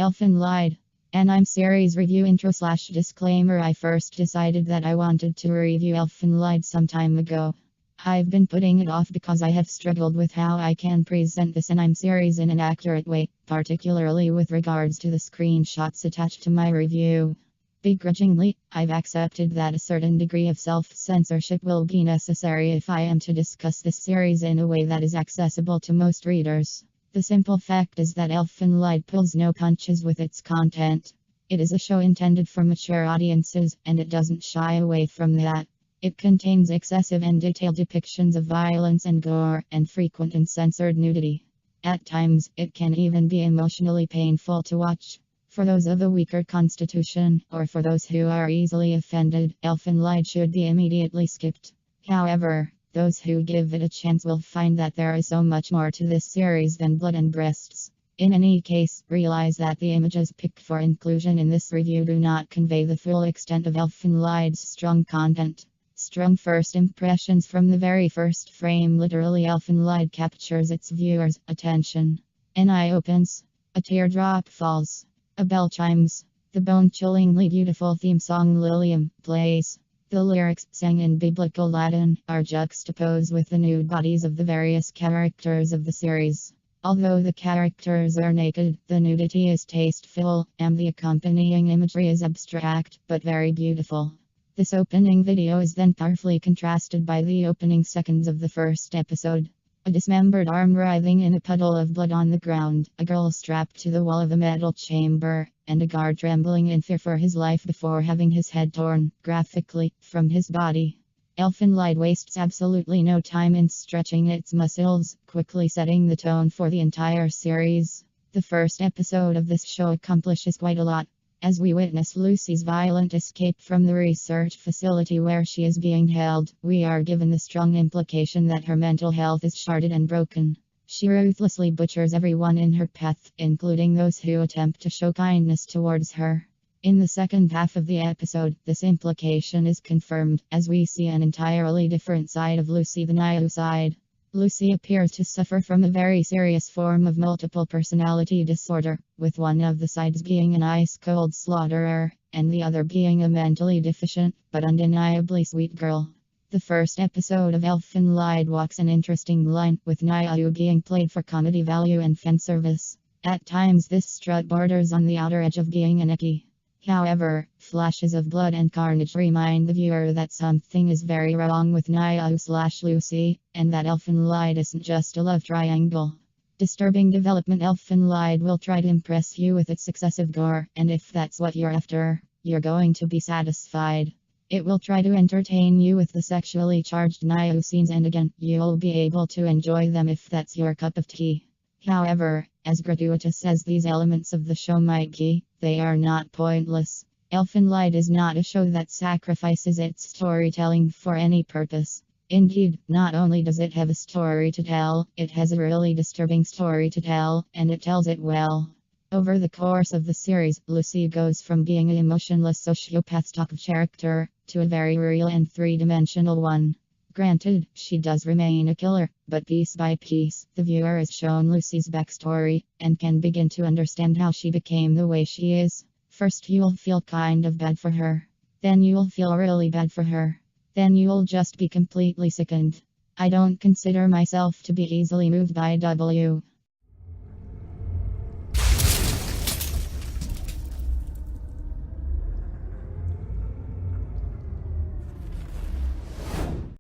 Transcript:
Elfen Lied. And I'm series review intro / disclaimer. I first decided that I wanted to review Elfen Lied some time ago. I've been putting it off because I have struggled with how I can present this anime series in an accurate way, particularly with regards to the screenshots attached to my review. Begrudgingly, I've accepted that a certain degree of self-censorship will be necessary if I am to discuss this series in a way that is accessible to most readers. The simple fact is that Elfen Lied pulls no punches with its content. It is a show intended for mature audiences, and it doesn't shy away from that. It contains excessive and detailed depictions of violence and gore, and frequent uncensored nudity. At times, it can even be emotionally painful to watch. For those of a weaker constitution, or for those who are easily offended, Elfen Lied should be immediately skipped. However, those who give it a chance will find that there is so much more to this series than blood and breasts. In any case, realize that the images picked for inclusion in this review do not convey the full extent of Elfen Lied's strong content. Strong first impressions from the very first frame. Literally, Elfen Lied captures its viewers' attention. An eye opens. A teardrop falls. A bell chimes. The bone-chillingly beautiful theme song Lilium plays. The lyrics, sang in biblical Latin, are juxtaposed with the nude bodies of the various characters of the series. Although the characters are naked, the nudity is tasteful, and the accompanying imagery is abstract, but very beautiful. This opening video is then powerfully contrasted by the opening seconds of the first episode. A dismembered arm writhing in a puddle of blood on the ground, a girl strapped to the wall of a metal chamber, and a guard trembling in fear for his life before having his head torn, graphically, from his body. Elfen Lied wastes absolutely no time in stretching its muscles, quickly setting the tone for the entire series. The first episode of this show accomplishes quite a lot. As we witness Lucy's violent escape from the research facility where she is being held, we are given the strong implication that her mental health is sharded and broken. She ruthlessly butchers everyone in her path, including those who attempt to show kindness towards her. In the second half of the episode, this implication is confirmed, as we see an entirely different side of Lucy, the Naiu side. Lucy appears to suffer from a very serious form of multiple personality disorder, with one of the sides being an ice-cold slaughterer, and the other being a mentally deficient, but undeniably sweet girl. The first episode of Elfen Lied walks an interesting line, with Naiu being played for comedy value and fan service. At times this strut borders on the outer edge of being an ecchi. However, flashes of blood and carnage remind the viewer that something is very wrong with Naiu/Lucy, and that Elfen Lied isn't just a love triangle. Disturbing development. Elfen Lied will try to impress you with its excessive gore, and if that's what you're after, you're going to be satisfied. It will try to entertain you with the sexually charged Naiu scenes, and again, you'll be able to enjoy them if that's your cup of tea. However, as gratuitous as these elements of the show might be, they are not pointless. Elfen Lied is not a show that sacrifices its storytelling for any purpose. Indeed, not only does it have a story to tell, it has a really disturbing story to tell, and it tells it well. Over the course of the series, Lucy goes from being an emotionless sociopath stock of character, to a very real and three-dimensional one. Granted, she does remain a killer, but piece by piece, the viewer is shown Lucy's backstory, and can begin to understand how she became the way she is. First you'll feel kind of bad for her. Then you'll feel really bad for her. Then you'll just be completely sickened. I don't consider myself to be easily moved by W.